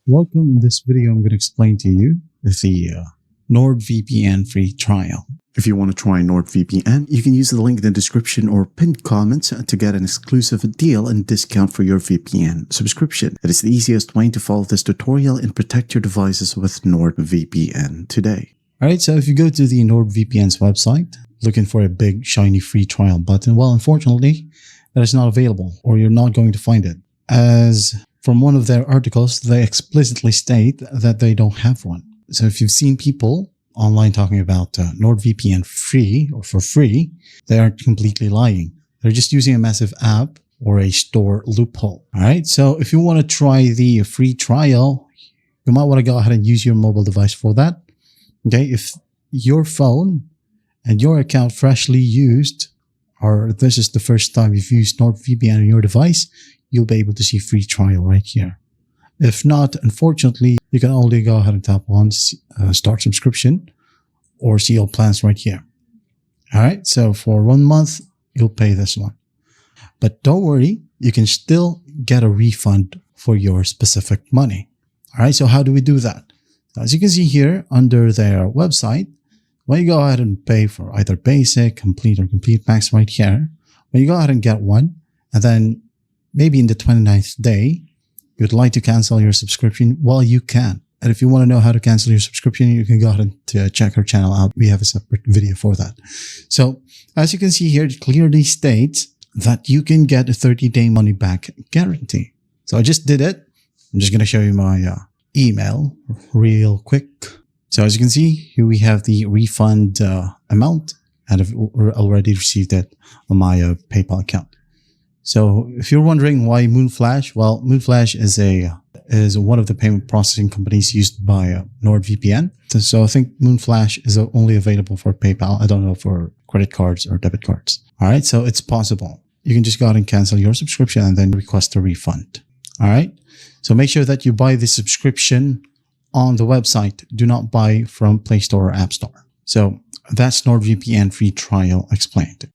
Welcome. In this video, I'm going to explain to you the NordVPN free trial. If you want to try NordVPN, you can use the link in the description or pinned comments to get an exclusive deal and discount for your VPN subscription. It is the easiest way to follow this tutorial and protect your devices with NordVPN today. Alright, so if you go to the NordVPN's website, looking for a big shiny free trial button, well, unfortunately, that is not available, or you're not going to find it. As from one of their articles, they explicitly state that they don't have one. So if you've seen people online talking about NordVPN free or for free, they aren't completely lying. They're just using a massive app or a store loophole. All right. So if you want to try the free trial, you might want to go ahead and use your mobile device for that. Okay. If your phone and your account freshly used, or this is the first time you've used NordVPN on your device, you'll be able to see free trial right here. If not, unfortunately, you can only go ahead and tap on start subscription or see all plans right here. All right. So for 1 month, you'll pay this one. But don't worry, you can still get a refund for your specific money. All right. So how do we do that? As you can see here under their website, when you go ahead and pay for either basic, complete, or complete max right here, when you go ahead and get one, and then maybe in the 29th day, you'd like to cancel your subscription, well, you can. And if you want to know how to cancel your subscription, you can go ahead and check our channel out. We have a separate video for that. So as you can see here, it clearly states that you can get a 30-day money-back guarantee. So I just did it. I'm just going to show you my email real quick. So as you can see, here we have the refund amount, and I've already received it on my PayPal account. So if you're wondering why Moonflash, well, Moonflash is one of the payment processing companies used by NordVPN. So I think Moonflash is only available for PayPal. I don't know for credit cards or debit cards. All right, so it's possible. You can just go ahead and cancel your subscription and then request a refund. All right, so make sure that you buy the subscription on the website. Do not buy from Play Store or App Store. So that's NordVPN free trial explained.